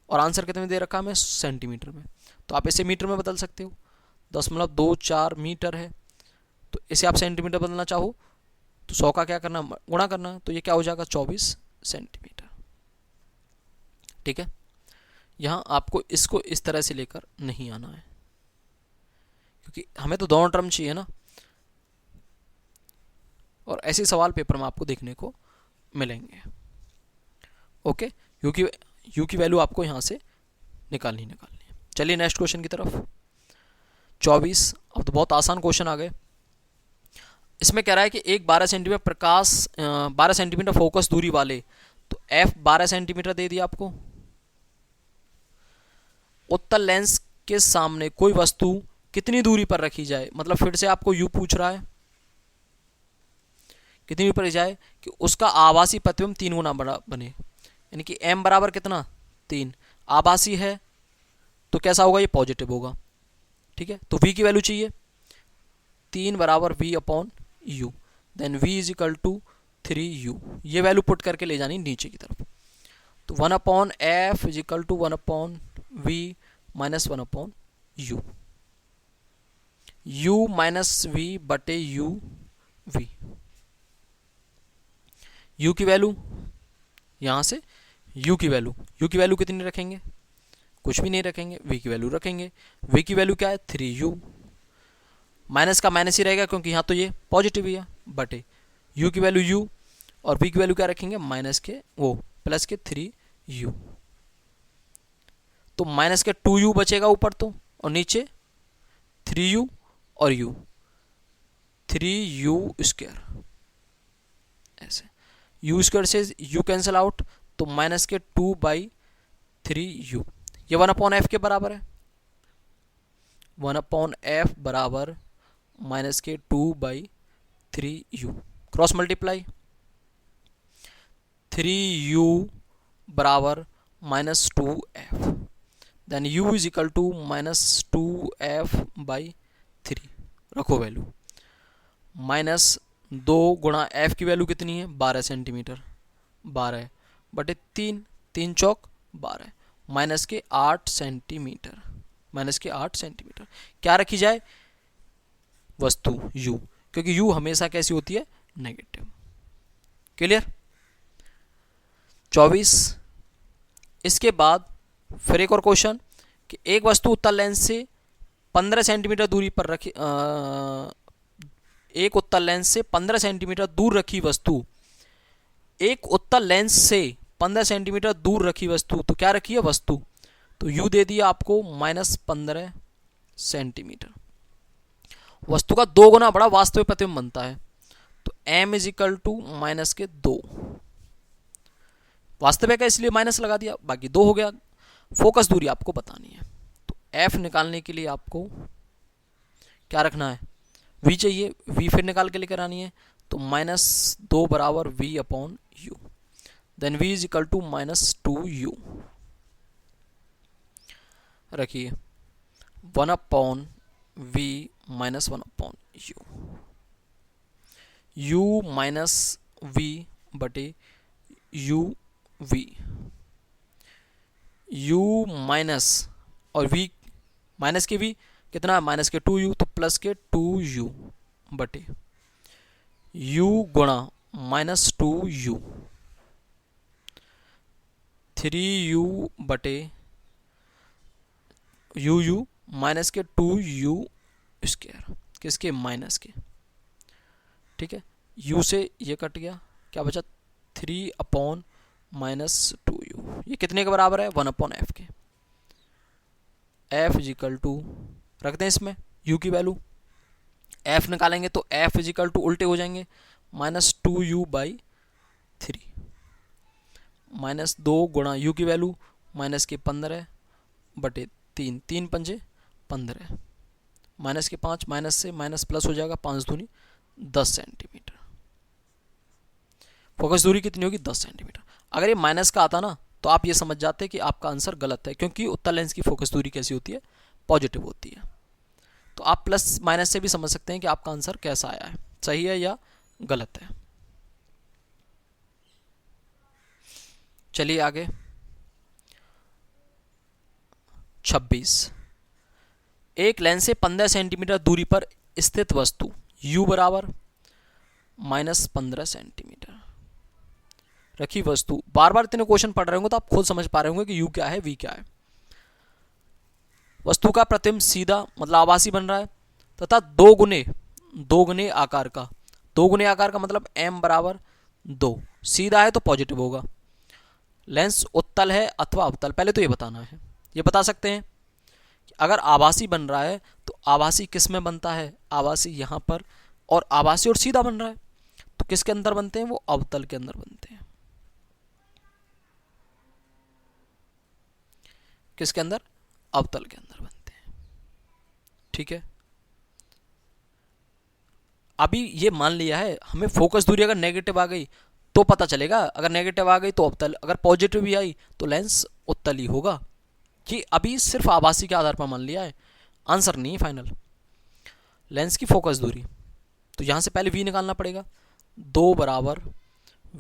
और आंसर कितने में दे रखा है हमें सेंटीमीटर में, तो आप इसे मीटर में बदल सकते हो, 0.24 मीटर है, तो इसे आप सेंटीमीटर बदलना चाहो तो 100 का क्या करना गुणा करना, तो ये क्या हो जाएगा 24 सेंटीमीटर। ठीक है, यहाँ आपको इसको इस तरह से लेकर नहीं आना है, क्योंकि हमें तो दोनों टर्म चाहिए ना, और ऐसे सवाल पेपर में आपको देखने को मिलेंगे। ओके, यू की वैल्यू आपको यहाँ से निकालनी है। चलिए नेक्स्ट क्वेश्चन की तरफ। 24, अब तो बहुत आसान क्वेश्चन आ गए। इसमें कह रहा है कि एक 12 सेंटीमीटर प्रकाश 12 सेंटीमीटर फोकस दूरी वाले, तो f 12 सेंटीमीटर दे दिया आपको, उत्तल लेंस के सामने कोई वस्तु कितनी दूरी पर रखी जाए, मतलब फिर से आपको u पूछ रहा है, कितनी दूरी पर जाए कि उसका आभासी प्रतिबिंब 3 गुना बड़ा बने, यानी कि m बराबर कितना 3, आभासी है तो कैसा होगा, ये पॉजिटिव होगा। ठीक है, तो v की वैल्यू चाहिए 3 बराबर v/u, then v is equal to 3u, ये वैल्यू पुट करके ले जानी नीचे की तरफ, तो 1/f is equal to 1/v minus 1/u, u minus v बटे u v, u की वैल्यू यहाँ से u की वैल्यू कितनी रखेंगे, कुछ भी नहीं रखेंगे, v की वैल्यू रखेंगे, v की वैल्यू क्या है 3u, माइनस का माइनस ही रहेगा क्योंकि यहाँ तो ये पॉजिटिव ही है, बटे u की वैल्यू u और v की वैल्यू क्या रखेंगे माइनस के वो प्लस के 3u, तो माइनस के 2u बचेगा ऊपर तो, और नीचे 3u और u 3u², ऐसे u² से u कैंसिल आउट, तो माइनस के 2/3u, ये 1/f के बराबर है, 1/f बराबर माइनस के 2/3u, क्रॉस मल्टीप्लाई 3u बराबर -2f, then u is equal to -2f/3, रखो वैल्यू, -2 गुणा f की वैल्यू कितनी है 12 सेंटीमीटर, 12 बटे 3, 3 चौक 12, माइनस के 8 सेंटीमीटर, क्या रखी जाए वस्तु u, क्योंकि u हमेशा कैसी होती है नेगेटिव। क्लियर। 24, इसके बाद फिर एक और क्वेश्चन कि एक वस्तु उत्तल लेंस से 15 सेंटीमीटर दूरी पर रखी एक उत्तल लेंस से 15 सेंटीमीटर दूर रखी वस्तु, एक उत्तल लेंस से 15 सेंटीमीटर दूर रखी वस्तु, तो क्या रखी है वस्तु, तो u दे दिया आपको -15 सेंटीमीटर, वस्तु का 2 गुना बड़ा वास्तविक प्रतिबिंब बनता है, तो m इज इक्वल टू -2, वास्तविक है इसलिए माइनस लगा दिया, बाकी 2 हो गया। फोकस दूरी आपको बतानी है, तो f निकालने के लिए आपको क्या रखना है, v चाहिए, v फिर निकाल के लेकर आनी है, तो -2 बराबर v/u, then v is equal to -2u, रखिए 1 upon V minus 1 upon U minus V बटे यू वी, यू माइनस और वी माइनस के वी कितना, माइनस के 2u तो प्लस के 2u बटे u गुणा माइनस 2u 3u बटे u माइनस के 2u स्क्वायर, किसके, माइनस के। ठीक है, u से ये कट गया, क्या बचा 3 अपॉन माइनस 2u, ये कितने के बराबर है 1 अपॉन एफ के। एफ इजिकल टू रखते हैं इसमें u की वैल्यू, f निकालेंगे तो f इजिकल टू उल्टे हो जाएंगे माइनस 2u बाई 3 माइनस 2 गुणा u की वैल्यू माइनस के 15 बटे 3, 3 पंजे 15 माइनस के 5, माइनस से माइनस प्लस हो जाएगा, 5 दूनी 10 सेंटीमीटर। फोकस दूरी कितनी होगी 10 सेंटीमीटर। अगर ये माइनस का आता ना तो आप ये समझ जाते कि आपका आंसर गलत है, क्योंकि उत्तल लेंस की फोकस दूरी कैसी होती है, पॉजिटिव होती है। तो आप प्लस माइनस से भी समझ सकते हैं कि आपका आंसर कैसा आया है, सही है या गलत है। चलिए आगे 26, एक लेंस से 15 सेंटीमीटर दूरी पर स्थित वस्तु u बराबर माइनस 15 सेंटीमीटर रखी वस्तु, बार बार इतने क्वेश्चन पढ़ रहे होंगे तो आप खुद समझ पा रहे होंगे कि u क्या है v क्या है। वस्तु का प्रतिबिंब सीधा मतलब आभासी बन रहा है तथा दो गुने आकार का, दो गुने आकार का मतलब m बराबर 2, सीधा है तो पॉजिटिव होगा। लेंस उत्तल है अथवा अवतल, पहले तो ये बताना है। ये बता सकते हैं कि अगर आभासी बन रहा है तो आभासी किस में बनता है, आभासी यहाँ पर, और आभासी और सीधा बन रहा है तो किसके अंदर बनते हैं, वो अवतल के अंदर बनते हैं। किसके अंदर, अवतल के अंदर बनते हैं। ठीक है, अभी ये मान लिया है, हमें फोकस दूरी अगर नेगेटिव आ गई तो पता चलेगा, अगर नेगेटिव आ गई तो अवतल, अगर पॉजिटिव भी आई तो लेंस उत्तल ही होगा। कि अभी सिर्फ आभासी के आधार पर मान लिया है, आंसर नहीं है फाइनल। लेंस की फोकस दूरी, तो यहां से पहले v निकालना पड़ेगा, 2 बराबर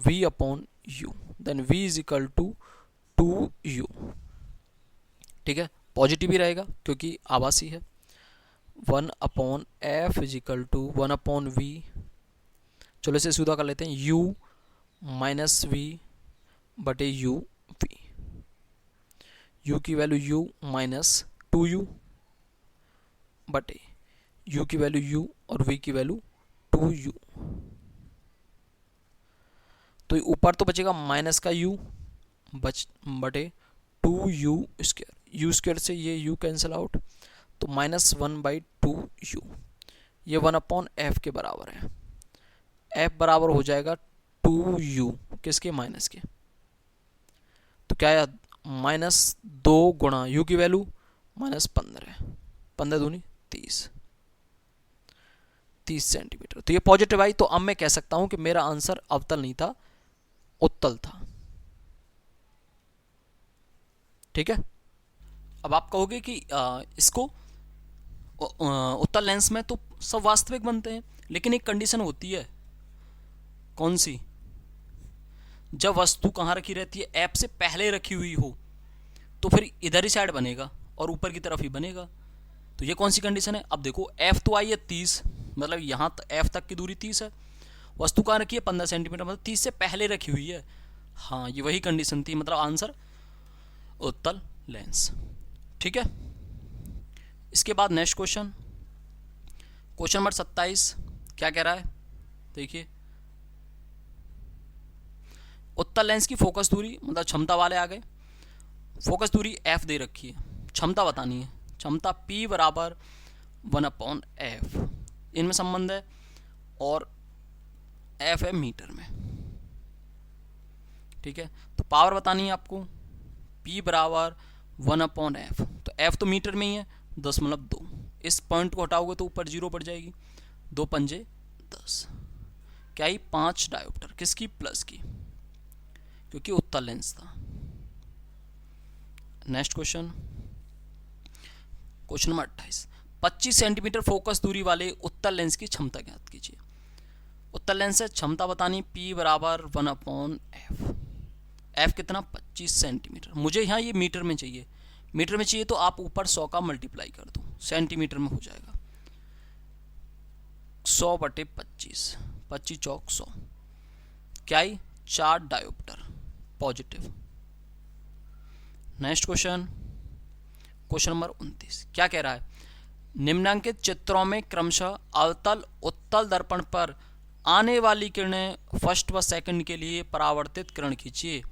v upon u, then v is equal to 2u। ठीक है, पॉजिटिव ही रहेगा क्योंकि आभासी है। 1 upon F is equal to 1 upon v, चलो इसे सीधा कर लेते हैं, u माइनस v बटे u v, u की वैल्यू u माइनस 2u बटे u की वैल्यू u और v की वैल्यू 2u। तो ऊपर तो बचेगा माइनस का u बटे 2u स्क्वायर, u स्क्वायर से ये u कैंसिल आउट, तो माइनस 1/2u, ये 1 अपॉन एफ के बराबर है। f बराबर हो जाएगा 2u, किसके, माइनस के। तो क्या है, माइनस 2 गुणा u की वैल्यू माइनस 15, 15 दूनी 30 सेंटीमीटर। तो ये पॉजिटिव आई, तो अब मैं कह सकता हूं कि मेरा आंसर अवतल नहीं था, उत्तल था। ठीक है, अब आप कहोगे कि इसको उत्तल लेंस में तो सब वास्तविक बनते हैं, लेकिन एक कंडीशन होती है, कौन सी, जब वस्तु कहाँ रखी रहती है, एफ से पहले रखी हुई हो तो फिर इधर ही साइड बनेगा और ऊपर की तरफ ही बनेगा। तो ये कौन सी कंडीशन है, अब देखो एफ तो आई है 30, मतलब यहाँ एफ तक की दूरी 30 है, वस्तु कहाँ रखी है 15 सेंटीमीटर, मतलब 30 से पहले रखी हुई है। हाँ, ये वही कंडीशन थी, मतलब आंसर उत्तल लेंस। ठीक है, इसके बाद नेक्स्ट क्वेश्चन, क्वेश्चन नंबर 27 क्या कह रहा है, देखिए, उत्तल लेंस की फोकस दूरी, मतलब क्षमता वाले आ गए, फोकस दूरी f दे रखी है, क्षमता बतानी है, क्षमता P बराबर 1 अपॉन एफ, इनमें संबंध है, और f है मीटर में। ठीक है, तो पावर बतानी है आपको, P बराबर 1 अपॉन एफ, तो f तो मीटर में ही है, 10.2, इस पॉइंट को हटाओगे तो ऊपर 0 पड़ जाएगी, 2 पंजे 10, क्या ही 5 डायोप्टर, किसकी, प्लस की, क्योंकि उत्तल लेंस था। Next question, question number 28, 25 centimetre focus दूरी वाले उत्तल लेंस की क्षमता ज्ञात कीजिए। उत्तल लेंस से क्षमता बतानी, P बराबर 1/f। एफ कितना, 25 सेंटीमीटर। मुझे यहाँ ये मीटर में चाहिए, मीटर में चाहिए तो आप ऊपर 100 का मल्टीप्लाई कर दो, सेंटीमीटर में हो जाएगा 100/25, 25 चौक 100, क्या ही 4 dioptre positive. Next question, question number 29, क्या कह रहा है, निम्नांकित चित्रों में क्रमशः अवतल उत्तल दर्पण पर आने वाली किरणें फर्स्ट व सेकंड के लिए परावर्तित किरण खींचिए।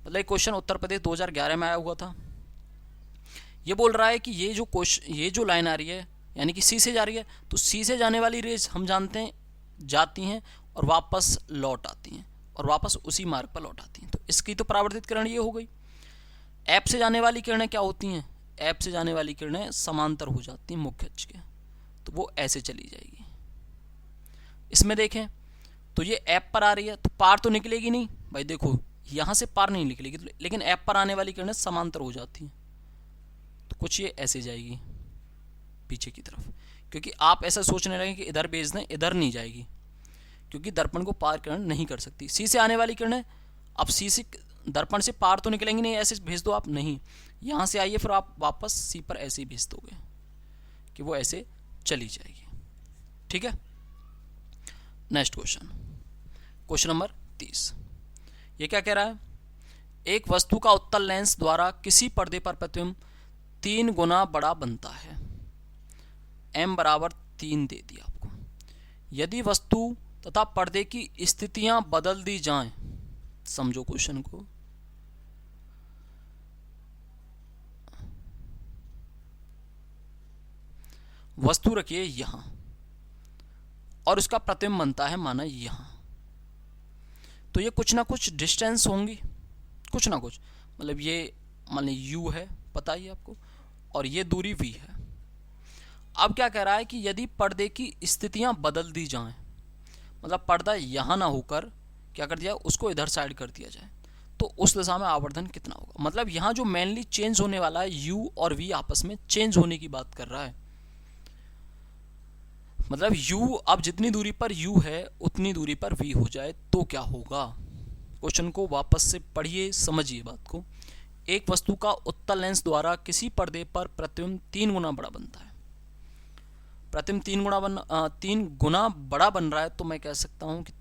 मतलब क्वेश्चन उत्तर प्रदेश 2011 में आया हुआ था। ये बोल रहा है कि ये जो लाइन आ रही है यानी कि सी से जा रही है, तो सी से जाने वाली रेज हम जानते हैं जाती हैं और वापस लौट आती हैं और वापस उसी मार्ग पर लौट आती हैं, तो इसकी तो परावर्तित किरण ये हो गई। ऐप से जाने वाली किरणें क्या होती हैं, ऐप से जाने वाली किरणें समांतर हो जाती हैं मुख्य अक्ष के, तो वो ऐसे चली जाएगी। इसमें देखें तो ये ऐप पर आ रही है तो पार तो निकलेगी नहीं भाई, देखो यहाँ से पार नहीं निकलेगी, लेकिन ऐप पर आने वाली किरणें समांतर हो जाती हैं, तो कुछ ये ऐसे जाएगी पीछे की तरफ, क्योंकि आप ऐसा सोचने लगे कि इधर भेज दें, इधर नहीं जाएगी क्योंकि दर्पण को पार किरण नहीं कर सकती। सी से आने वाली किरणें अब सी से दर्पण से पार तो निकलेंगी नहीं, ऐसे भेज दो आप, नहीं यहाँ से आइए फिर आप वापस सी पर ऐसे ही भेज दोगे कि वो ऐसे चली जाएगी। ठीक है, नेक्स्ट क्वेश्चन, क्वेश्चन नंबर 30, ये क्या कह रहा है, एक वस्तु का उत्तल लेंस द्वारा किसी पर्दे पर प्रतिबिंब 3 गुना बड़ा बनता है। m बराबर 3 दे दिया आपको। यदि वस्तु तथा पर्दे की स्थितियां बदल दी जाएं, समझो क्वेश्चन को, वस्तु रखिए यहां और उसका प्रतिबिंब बनता है माना यहां, तो ये कुछ ना कुछ डिस्टेंस होंगी, कुछ ना कुछ, मतलब ये मान लीजिए u है, पता ही आपको, और ये दूरी v है। अब क्या कह रहा है कि यदि पर्दे की स्थितियां बदल दी जाएं, मतलब पर्दा यहां ना होकर क्या कर दिया, उसको इधर साइड कर दिया जाए, तो उस दिशा में आवर्धन कितना होगा। मतलब यहां जो मेनली चेंज होने वाला है u और v आपस में चेंज होने की बात कर रहा है। मतलब u अब जितनी दूरी पर u है उतनी दूरी पर v हो जाए तो क्या होगा। क्वेश्चन को वापस से पढ़िए, समझिए बात को। एक वस्तु का उत्तल लेंस द्वारा किसी पर्दे पर प्रतिबिंब 3 गुना बड़ा बनता है। प्रतिबिंब 3 गुना बड़ा बन रहा है, तो मैं कह सकता हूं कि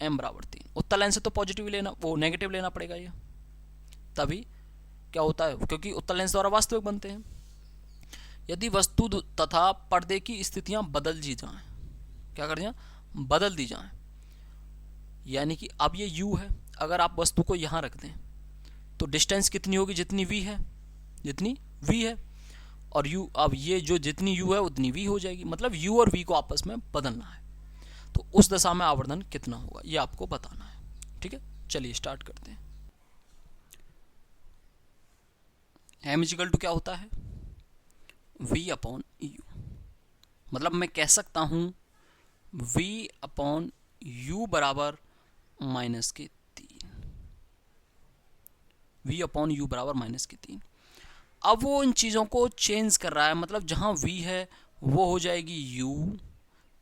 m बराबर 3। उत्तल लेंस से तो पॉजिटिव लेना, वो नेगेटिव लेना पड़ेगा, ये तभी क्या होता है, क्योंकि उत्तल लेंस द्वारा वास्तविक बनते हैं। यदि वस्तु तथा पर्दे की स्थितियां बदल दी जाएं, क्या कर दिया, बदल दी जाएं, यानी कि अब ये u है, अगर आप वस्तु को यहां रख दें तो डिस्टेंस कितनी होगी, जितनी v है, जितनी v है, और u अब ये जो जितनी u है उतनी v हो जाएगी। मतलब u और v को आपस में बदलना है, तो उस दशा में आवर्धन कितना होगा ये आपको बताना है। ठीक है, चलिए स्टार्ट करते हैं। m इक्वल टू क्या होता है, v/u। मतलब मैं कह सकता हूं v/u बराबर -3, v/u बराबर -3। अब वो इन चीज़ों को चेंज कर रहा है, मतलब जहां v है वो हो जाएगी u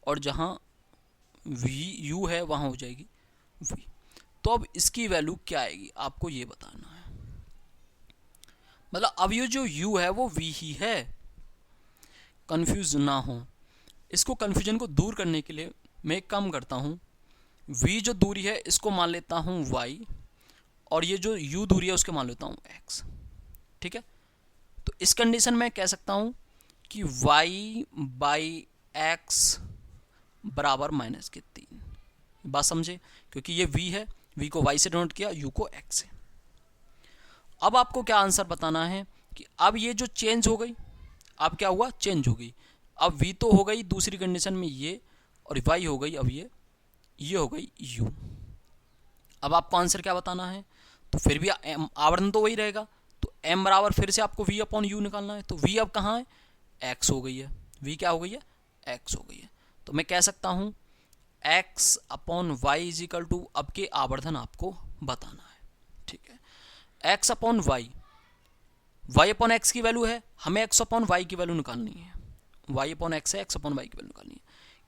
और जहां u है वहां हो जाएगी v। तो अब इसकी वैल्यू क्या आएगी आपको ये बताना है। मतलब अब ये जो u है वो v ही है, कंफ्यूज ना हो। इसको कंफ्यूजन को दूर करने के लिए मैं एक काम करता हूं, v जो दूरी है इसको मान लेता हूं y, और ये जो u दूरी है उसके मान लेता हूं x। ठीक है, तो इस कंडीशन में कह सकता हूं कि y/x बराबर -3। बात समझे, क्योंकि ये v है, v को y से डिनोट किया, u को x से। अब आपको क्या आंसर बताना है कि अब ये जो चेंज हो गई, अब क्या हुआ, चेंज हो गई। अब v तो हो गई दूसरी कंडीशन में ये, और y हो गई अब ये हो गई u। अब आपको आंसर क्या बताना है, तो फिर भी आवर्धन तो वही रहेगा, तो m बराबर फिर से आपको v/u निकालना है। तो v अब कहाँ है, x हो गई है, v क्या हो गई है, x हो गई है। तो मैं कह सकता हूं x/y इज इक्वल टू, अब के आवर्धन आपको बताना है। ठीक है, x/y y अपॉन एक्स की वैल्यू है, हमें x अपॉन वाई की वैल्यू निकालनी है। y अपॉन एक्स है, x अपॉन वाई की वैल्यू निकालनी है।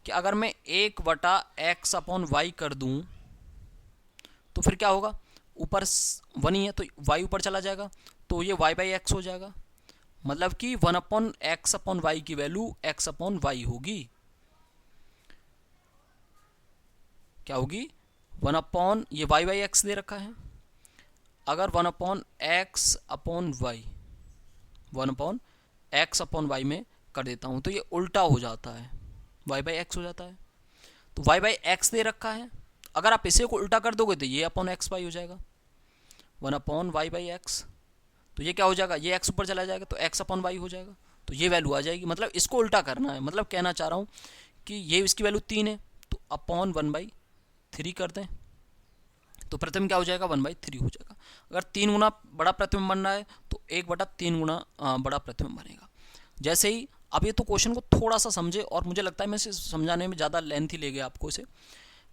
कि अगर मैं 1/x अपॉन वाई कर दूं तो फिर क्या होगा, ऊपर 1 ही है तो y ऊपर चला जाएगा, तो ये y बाई एक्स हो जाएगा। मतलब कि 1 अपॉन एक्स अपॉन वाई की वैल्यू x अपॉन वाई होगी। क्या होगी, 1 अपॉन ये y बाई एक्स दे रखा है, अगर 1 upon x upon y 1 upon x upon y में कर देता हूं तो ये उल्टा हो जाता है, y बाई एक्स हो जाता है। तो y बाई एक्स दे रखा है, अगर आप इसे को उल्टा कर दोगे तो ये अपॉन एक्स वाई हो जाएगा, 1 अपॉन वाई बाई एक्स। तो ये क्या हो जाएगा, ये x ऊपर चला जाएगा तो x अपॉन वाई हो जाएगा, तो ये वैल्यू आ जाएगी। मतलब इसको उल्टा करना है, मतलब कहना चाह रहा हूँ कि ये इसकी वैल्यू 3 है तो अपॉन 1/3 कर दें तो प्रतिबिंब क्या हो जाएगा, 1/3 हो जाएगा। अगर 3 गुना बड़ा प्रतिबिंब बन रहा है तो 1/3 गुना बड़ा प्रतिबिंब बनेगा। जैसे ही अब ये तो क्वेश्चन को थोड़ा सा समझे, और मुझे लगता है मैं इसे समझाने में ज़्यादा लेंथी ले गया आपको इसे।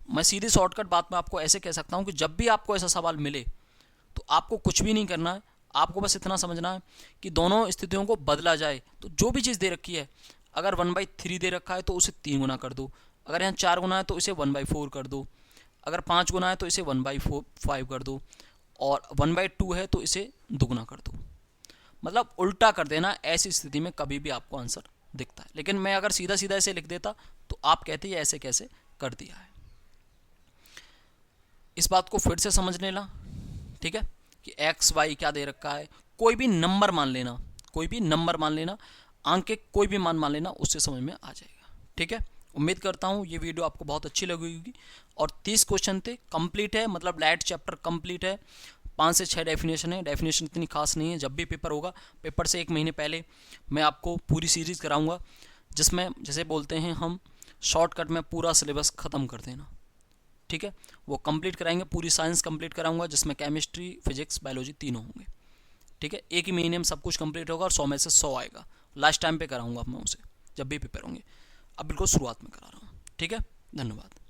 मैं सीधी शॉर्टकट बात में आपको ऐसे कह सकता हूँ कि जब भी आपको ऐसा सवाल मिले तो आपको कुछ भी नहीं करना है, आपको बस इतना समझना है कि दोनों स्थितियों को बदला जाए तो जो भी चीज़ दे रखी है, अगर 1/3 दे रखा है तो उसे 3 गुना कर दो, अगर यहाँ 4 गुना है तो इसे 1/4 कर दो, अगर 5 गुना है तो इसे 1/5 कर दो, और 1/2 है तो इसे दुगुना कर दो। मतलब उल्टा कर देना, ऐसी स्थिति में कभी भी आपको आंसर दिखता है। लेकिन मैं अगर सीधा सीधा ऐसे लिख देता तो आप कहते हैं ऐसे कैसे कर दिया है। इस बात को फिर से समझ लेना, ठीक है, कि एक्स वाई क्या दे रखा है, कोई भी नंबर मान लेना, कोई भी नंबर मान लेना, अंक के कोई भी मान लेना, उससे समझ में आ जाएगा। ठीक है, उम्मीद करता हूँ ये वीडियो आपको बहुत अच्छी लगी होगी। और 30 क्वेश्चन थे, कंप्लीट है, मतलब लाइट चैप्टर कंप्लीट है। 5 से 6 डेफिनेशन है, डेफिनेशन इतनी खास नहीं है। जब भी पेपर होगा, पेपर से 1 महीने पहले मैं आपको पूरी सीरीज़ कराऊंगा, जिसमें जैसे बोलते हैं हम शॉर्टकट में पूरा सिलेबस ख़त्म कर देना। ठीक है, वो कंप्लीट कराएंगे, पूरी साइंस कंप्लीट कराऊंगा, जिसमें केमिस्ट्री, फिजिक्स, बायोलॉजी तीनों होंगे। ठीक है, एक ही महीने में सब कुछ कंप्लीट होगा और 100 में से 100 आएगा। लास्ट टाइम पे कराऊंगा मैं उसे, जब भी पेपर होंगे। अब बिल्कुल शुरुआत में करा रहा हूँ। ठीक है, धन्यवाद।